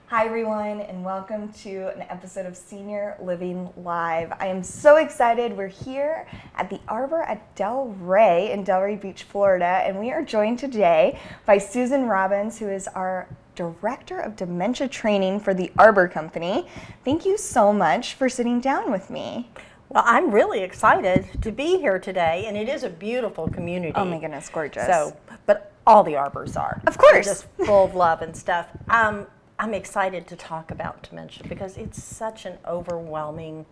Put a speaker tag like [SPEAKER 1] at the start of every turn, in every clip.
[SPEAKER 1] Hi everyone, and welcome to an episode of Senior Living Live. I am so excited. We're here at the Arbor at Delray in Delray Beach, Florida, and we are joined today by Susan Robbins, who is our Director of Dementia Training for the Arbor Company. Thank you so much for sitting down with me.
[SPEAKER 2] Well, I'm really excited to be here today, and it is a beautiful community.
[SPEAKER 1] Oh my goodness, gorgeous.
[SPEAKER 2] But all the arbors are.
[SPEAKER 1] Of course.
[SPEAKER 2] They're just full of love and stuff. I'm excited to talk about dementia because it's such an overwhelming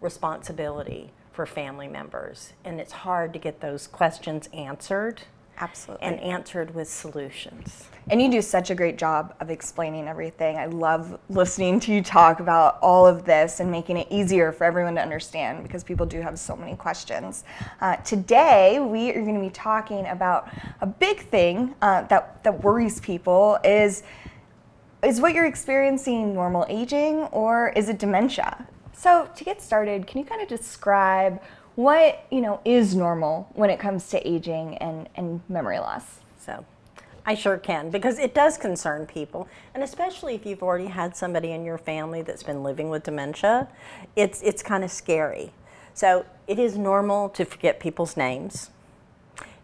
[SPEAKER 2] responsibility for family members, and it's hard to get those questions answered.
[SPEAKER 1] Absolutely.
[SPEAKER 2] And answered with solutions.
[SPEAKER 1] And you do such a great job of explaining everything. I love listening to you talk about all of this and making it easier for everyone to understand because people do have so many questions. Today, we are going to be talking about a big thing that worries people is what you're experiencing normal aging or is it dementia? So to get started, can you kind of describe what is normal when it comes to aging and memory loss?
[SPEAKER 2] So I sure can, because it does concern people, and especially if you've already had somebody in your family that's been living with dementia, it's kind of scary. So it is normal to forget people's names.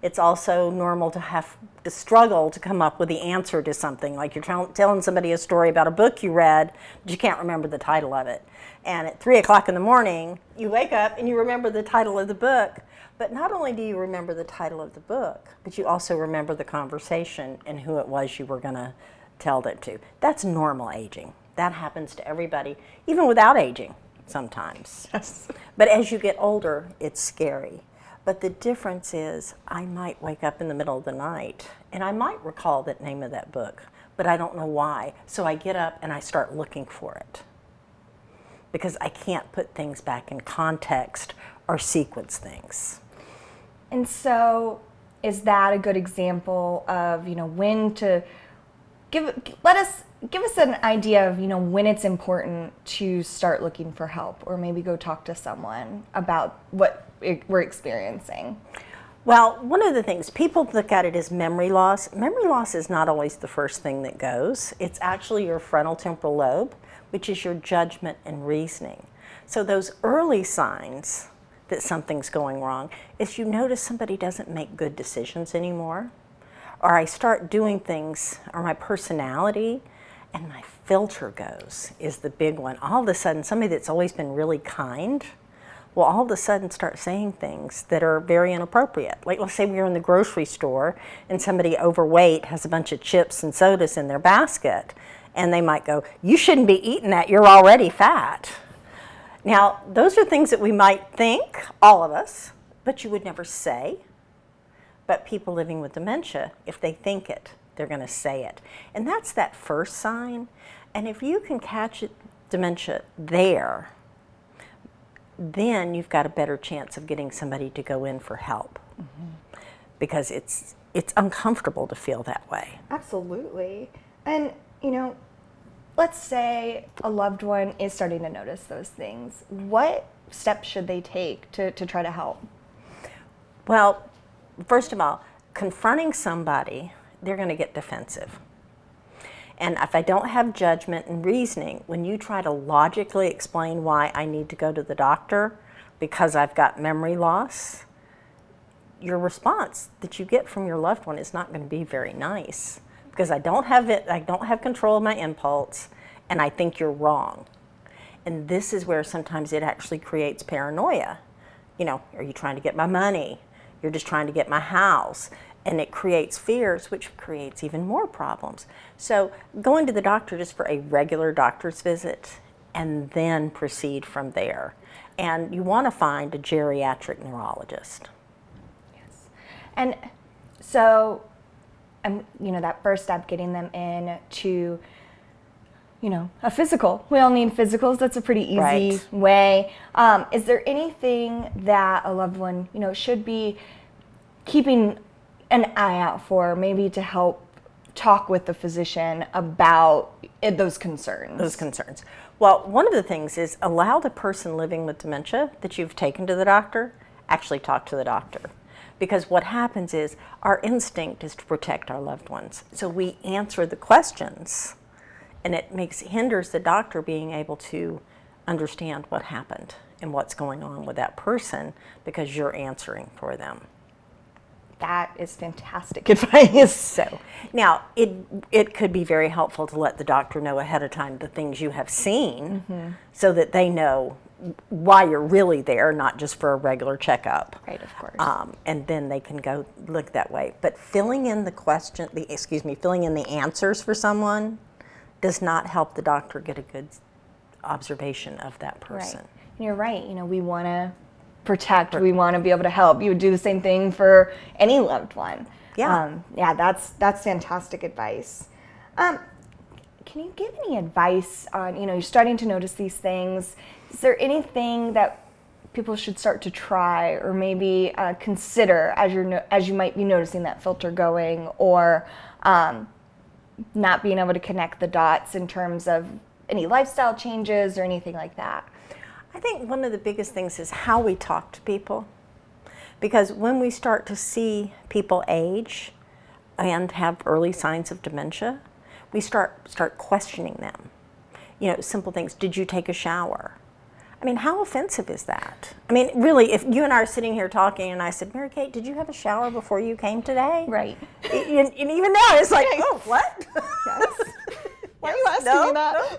[SPEAKER 2] It's also normal to have to struggle to come up with the answer to something, like you're telling somebody a story about a book you read, but you can't remember the title of it. And at 3 o'clock in the morning, you wake up and you remember the title of the book. But not only do you remember the title of the book, but you also remember the conversation and who it was you were going to tell that to. That's normal aging. That happens to everybody, even without aging sometimes.
[SPEAKER 1] Yes.
[SPEAKER 2] But as you get older, it's scary. But the difference is I might wake up in the middle of the night and I might recall the name of that book, but I don't know why. So I get up and I start looking for it because I can't put things back in context or sequence things.
[SPEAKER 1] And so is that a good example of, when to give us an idea of, when it's important to start looking for help or maybe go talk to someone about what we're experiencing?
[SPEAKER 2] Well, one of the things, people look at it as memory loss. Memory loss is not always the first thing that goes. It's actually your frontal temporal lobe, which is your judgment and reasoning. So those early signs that something's going wrong is you notice somebody doesn't make good decisions anymore, or I start doing things, or my personality and my filter goes is the big one. All of a sudden, somebody that's always been really kind will all of a sudden start saying things that are very inappropriate. Like, let's say we're in the grocery store and somebody overweight has a bunch of chips and sodas in their basket, and they might go, "You shouldn't be eating that, you're already fat." Now, those are things that we might think, all of us, but you would never say. But people living with dementia, if they think it, they're going to say it. And that's that first sign. And if you can catch dementia there, then you've got a better chance of getting somebody to go in for help. Mm-hmm. Because it's uncomfortable to feel that way.
[SPEAKER 1] Absolutely. And, let's say a loved one is starting to notice those things. What steps should they take to try to help?
[SPEAKER 2] Well, first of all, confronting somebody, they're going to get defensive. And if I don't have judgment and reasoning, when you try to logically explain why I need to go to the doctor because I've got memory loss, your response that you get from your loved one is not going to be very nice because I don't have control of my impulse, and I think you're wrong. And this is where sometimes it actually creates paranoia. Are you trying to get my money? You're just trying to get my house. And it creates fears, which creates even more problems. So going to the doctor just for a regular doctor's visit and then proceed from there. And you want to find a geriatric neurologist.
[SPEAKER 1] Yes. And so, that first step, getting them in to, a physical. We all need physicals. That's a pretty easy way. Is there anything that a loved one, should be keeping an eye out for, maybe to help talk with the physician about those concerns?
[SPEAKER 2] Well, one of the things is allow the person living with dementia that you've taken to the doctor actually talk to the doctor. Because what happens is our instinct is to protect our loved ones. So we answer the questions And it hinders the doctor being able to understand what happened and what's going on with that person because you're answering for them.
[SPEAKER 1] That is fantastic advice.
[SPEAKER 2] So now it could be very helpful to let the doctor know ahead of time the things you have seen so that they know why you're really there, not just for a regular checkup.
[SPEAKER 1] Right, of course.
[SPEAKER 2] And then they can go look that way. But filling in filling in the answers for someone does not help the doctor get a good observation of that person.
[SPEAKER 1] Right. And you're right. We want to protect. We want to be able to help. You would do the same thing for any loved one.
[SPEAKER 2] Yeah.
[SPEAKER 1] That's fantastic advice. Can you give any advice on, you're starting to notice these things. Is there anything that people should start to try or maybe consider as you might be noticing that filter going, or not being able to connect the dots in terms of any lifestyle changes or anything like that?
[SPEAKER 2] I think one of the biggest things is how we talk to people. Because when we start to see people age and have early signs of dementia, we start questioning them. Simple things. Did you take a shower? I mean, how offensive is that? I mean, really, if you and I are sitting here talking and I said, Mary Kate, did you have a shower before you came today?
[SPEAKER 1] Right.
[SPEAKER 2] And even now, it's like, oh, what?
[SPEAKER 1] Yes. Why are you asking me that?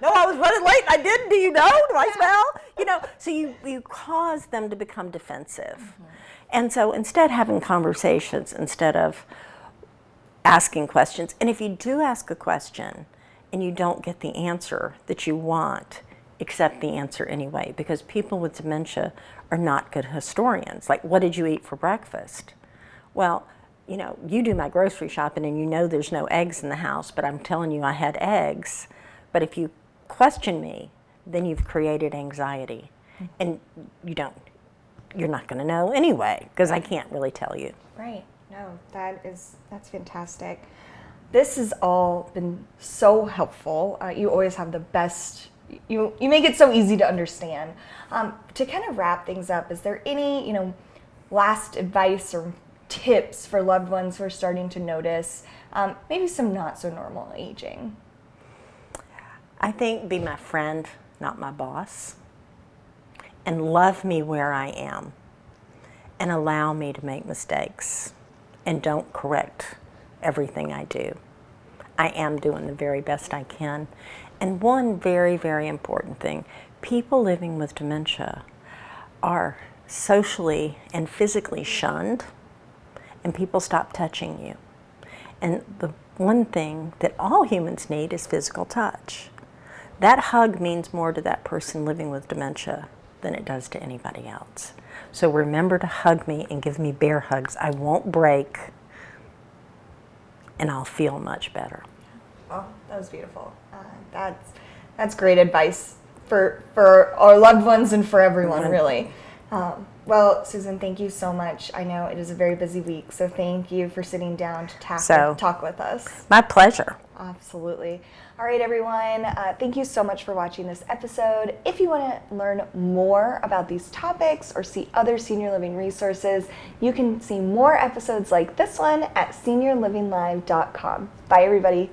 [SPEAKER 2] No, I was running late. I did. Do you know? Do I smell? So you cause them to become defensive. And so instead having conversations, instead of asking questions, and if you do ask a question and you don't get the answer that you want, accept the answer anyway, because people with dementia are not good historians. Like, what did you eat for breakfast? Well, you do my grocery shopping and there's no eggs in the house, but I'm telling you I had eggs. But if you question me, then you've created anxiety. And you're not going to know anyway, because I can't really tell you.
[SPEAKER 1] Right. No, that's fantastic. This has all been so helpful. You always have the best, you make it so easy to understand. To kind of wrap things up, is there any, last advice or tips for loved ones who are starting to notice maybe some not so normal aging?
[SPEAKER 2] I think be my friend, not my boss, and love me where I am, and allow me to make mistakes, and don't correct everything I do. I am doing the very best I can. And one very, very important thing, people living with dementia are socially and physically shunned, and people stop touching you. And the one thing that all humans need is physical touch. That hug means more to that person living with dementia than it does to anybody else. So remember to hug me and give me bear hugs. I won't break, and I'll feel much better.
[SPEAKER 1] Oh, that was beautiful. That's great advice for our loved ones and for everyone, really. Well, Susan, thank you so much. I know it is a very busy week, so thank you for sitting down to talk with us.
[SPEAKER 2] My pleasure.
[SPEAKER 1] Absolutely. All right, everyone. Thank you so much for watching this episode. If you want to learn more about these topics or see other senior living resources, you can see more episodes like this one at seniorlivinglive.com. Bye, everybody.